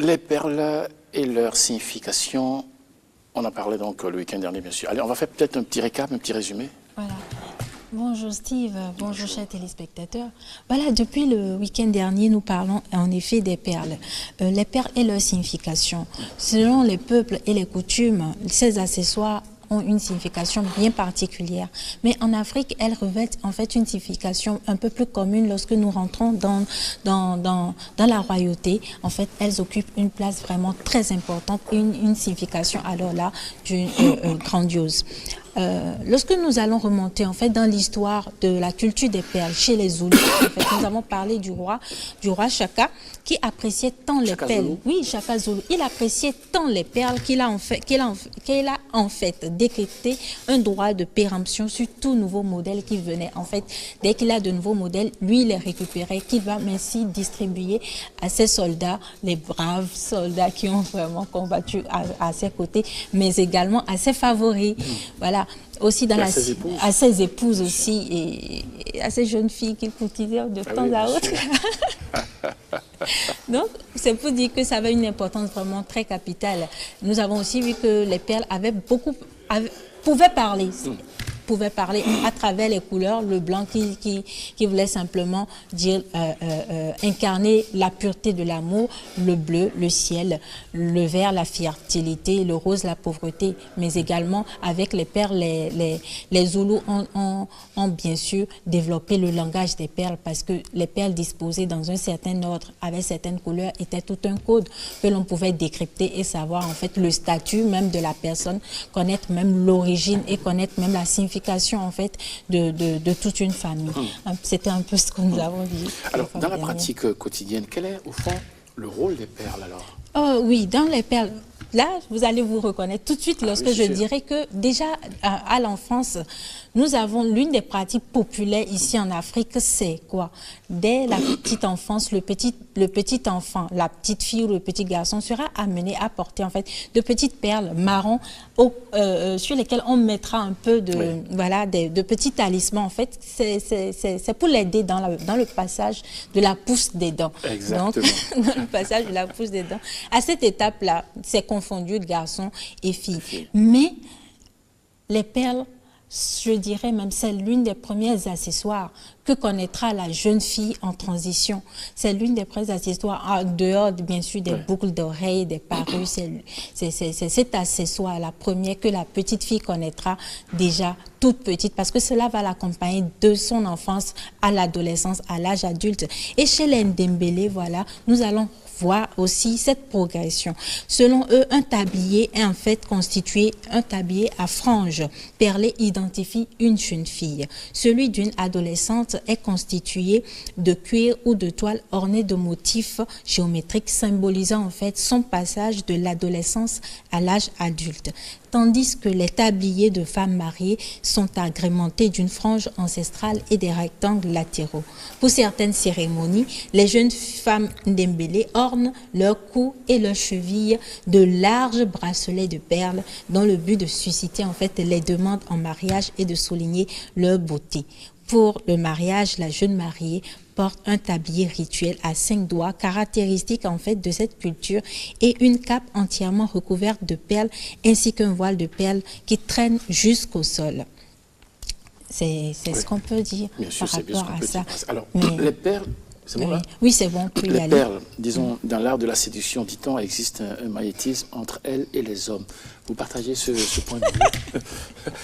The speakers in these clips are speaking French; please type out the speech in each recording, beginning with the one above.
Les perles et leur signification, on en parlait donc le week-end dernier, bien sûr. Allez, on va faire peut-être un petit récap, un petit résumé. Voilà. Bonjour Steve, bonjour chers téléspectateurs. Voilà, depuis le week-end dernier, nous parlons en effet des perles. Les perles et leur signification. Selon les peuples et les coutumes, ces accessoires ont une signification bien particulière. Mais en Afrique, elles revêtent en fait une signification un peu plus commune lorsque nous rentrons dans la royauté. En fait, elles occupent une place vraiment très importante, une signification alors là grandiose. Lorsque nous allons remonter en fait dans l'histoire de la culture des perles chez les Zoulous, en fait, nous avons parlé du roi Chaka qui appréciait tant les perles. Zoulou. Oui, Chaka Zoulou. Il appréciait tant les perles qu'il a en fait décrété un droit de péremption sur tout nouveau modèle qui venait. En fait, dès qu'il a de nouveaux modèles, lui il les récupérait, qu'il va ainsi distribuer à ses soldats, les braves soldats qui ont vraiment combattu à ses côtés, mais également à ses favoris. Voilà. Aussi dans à ses épouses aussi et à ces jeunes filles qu'il courtisait de temps à autre. Donc, c'est pour dire que ça avait une importance vraiment très capitale. Nous avons aussi vu que les perles pouvaient parler à travers les couleurs, le blanc qui voulait simplement dire incarner la pureté de l'amour, le bleu, le ciel, le vert, la fertilité, le rose, la pauvreté, mais également avec les perles, les Zoulous ont bien sûr développé le langage des perles parce que les perles disposées dans un certain ordre avec certaines couleurs étaient tout un code que l'on pouvait décrypter et savoir en fait le statut même de la personne, connaître même l'origine et connaître même la signification en fait de toute une famille. C'était un peu ce que nous avons dit. Alors, dans la pratique quotidienne, quel est au fond le rôle des perles alors? Oh oui, dans les perles, là, vous allez vous reconnaître tout de suite lorsque je dirais que déjà à l'enfance, nous avons l'une des pratiques populaires ici en Afrique, c'est quoi? Dès la petite enfance, le petit enfant, la petite fille ou le petit garçon sera amené à porter en fait de petites perles marron sur lesquelles on mettra un peu de voilà de petits talismans. En fait, c'est pour l'aider dans le passage de la pousse des dents. Exactement. Donc, dans le passage de la pousse des dents. À cette étape-là, c'est confondu de garçons et filles. Mais les perles, je dirais même, c'est l'une des premières accessoires que connaîtra la jeune fille en transition. C'est l'une des premiers accessoires, en dehors bien sûr des boucles d'oreilles, des parures, c'est cet accessoire, la première que la petite fille connaîtra déjà toute petite, parce que cela va l'accompagner de son enfance à l'adolescence, à l'âge adulte. Et chez les Ndembélé, voilà, nous allons voir aussi cette progression. Selon eux, un tablier est en fait constitué, un tablier à franges perlées identifie une jeune fille. Celui d'une adolescente est constitué de cuir ou de toile ornée de motifs géométriques symbolisant en fait son passage de l'adolescence à l'âge adulte. Tandis que les tabliers de femmes mariées sont agrémentés d'une frange ancestrale et des rectangles latéraux. Pour certaines cérémonies, les jeunes femmes ndembélé ornent leur cou et leurs chevilles de larges bracelets de perles dans le but de susciter en fait les demandes en mariage et de souligner leur beauté. Pour le mariage, la jeune mariée porte un tablier rituel à 5 doigts, caractéristique en fait de cette culture, et une cape entièrement recouverte de perles, ainsi qu'un voile de perles qui traîne jusqu'au sol. C'est ce qu'on peut dire par rapport à ça. Alors, les perles, c'est bon là? Oui, c'est bon, on peut y aller. Les perles, disons, dans l'art de la séduction, dit-on, existe un magnétisme entre elles et les hommes. Vous partagez ce point de vue?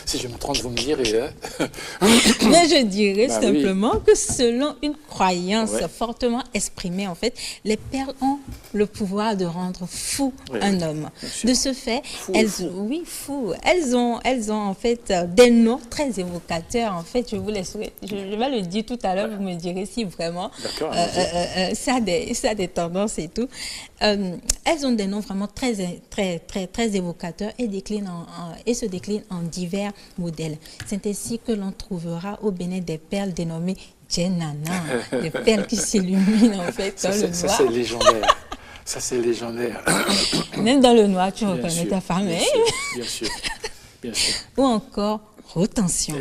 Si je me trompe, vous me direz. Mais je dirais simplement que selon une croyance fortement exprimée, en fait, les perles ont le pouvoir de rendre fou un homme. De ce fait, elles ont en fait des noms très évocateurs. En fait, je vais le dire tout à l'heure, vous me direz si vraiment ça a des tendances et tout. Elles ont des noms vraiment très évocateurs et se déclinent en divers modèles. C'est ainsi que l'on trouvera au Bénin des perles dénommées Djenana, des perles qui s'illuminent en fait dans le noir. Ça c'est légendaire. Ça c'est légendaire. Même dans le noir, tu reconnais ta femme. Bien sûr. Ou encore retention.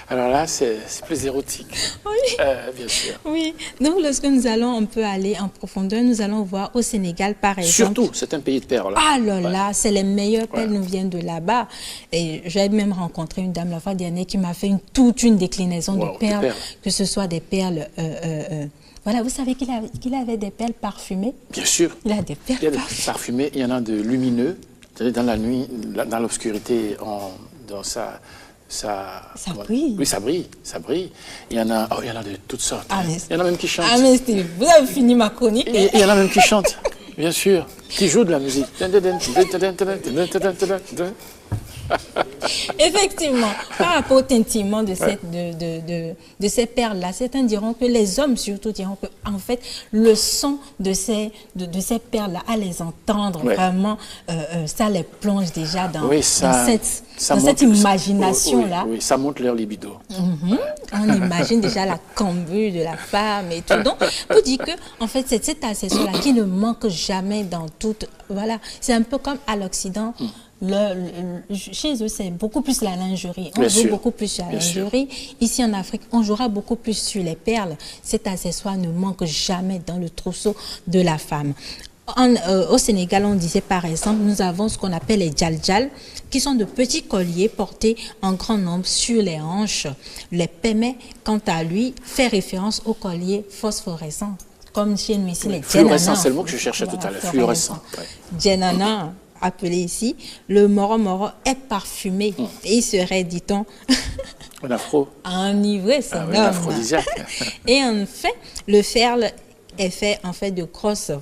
Alors là, c'est plus érotique. Oui. Bien sûr. Oui, donc lorsque nous allons un peu aller en profondeur, nous allons voir au Sénégal par exemple. Surtout, c'est un pays de perles. Ah là là, c'est les meilleures perles nous viennent de là-bas. Et j'ai même rencontré une dame la fois dernière qui m'a fait toute une déclinaison de perles, que ce soit des perles... voilà, vous savez qu'il avait des perles parfumées? Bien sûr. Il a des perles parfumées. Il y en a de lumineux, dans la nuit, dans l'obscurité, dans ça brille. Oui, ça brille, ça brille. Il y en a de toutes sortes. Ah, il y en a même qui chantent. Ah, mais Steve, vous avez fini ma chronique. Il y en a même qui chantent, bien sûr, qui jouent de la musique. Effectivement, par rapport au tintillement de ces perles-là, certains diront que les hommes surtout diront que en fait le son de ces perles-là, à les entendre vraiment, ça les plonge déjà dans cette imagination-là. Oui, ça monte leur libido. On imagine déjà la cambure de la femme et tout. Donc, vous dites que en fait c'est cet accessoire-là qui ne manque jamais dans toute. Voilà, c'est un peu comme à l'Occident. Chez eux, c'est beaucoup plus la lingerie. On joue beaucoup plus sur la lingerie. Ici, en Afrique, on jouera beaucoup plus sur les perles. Cet accessoire ne manque jamais dans le trousseau de la femme. Au Sénégal, on disait par exemple, nous avons ce qu'on appelle les djaldjal, qui sont de petits colliers portés en grand nombre sur les hanches. Les pémés, quant à lui, fait référence aux colliers phosphorescents. Comme chez nous ici, les fluorescent, c'est le mot que je cherchais tout à l'heure. Fluorescent. Djenana, appelé ici, le moro-moro est parfumé. Et il serait, dit-on, un afro. Enivré, c'est un aphrodisiaque. Et en fait, le ferle est fait en fait de grosses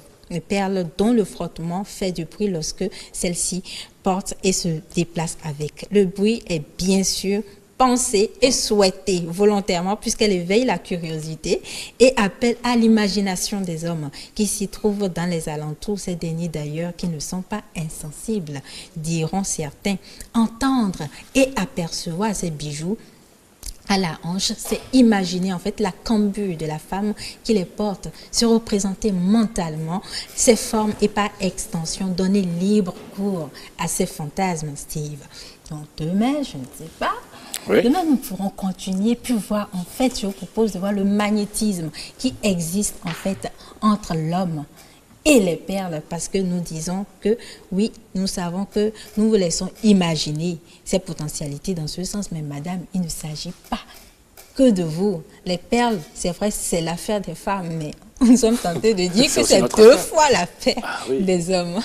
perles dont le frottement fait du bruit lorsque celle-ci porte et se déplace avec. Le bruit est bien sûr pensée et souhaitée volontairement puisqu'elle éveille la curiosité et appelle à l'imagination des hommes qui s'y trouvent dans les alentours, ces derniers d'ailleurs qui ne sont pas insensibles, diront certains. Entendre et apercevoir ces bijoux à la hanche, c'est imaginer en fait la cambure de la femme qui les porte, se représenter mentalement ses formes et par extension donner libre cours à ses fantasmes, Steve. Donc demain, je ne sais pas, demain nous pourrons continuer puis voir en fait, je vous propose de voir le magnétisme qui existe en fait entre l'homme et les perles, parce que nous disons que, oui, nous savons que nous vous laissons imaginer ces potentialités dans ce sens, mais madame, il ne s'agit pas que de vous. Les perles, c'est vrai, c'est l'affaire des femmes, mais nous sommes tentés de dire que c'est deux fois l'affaire des hommes.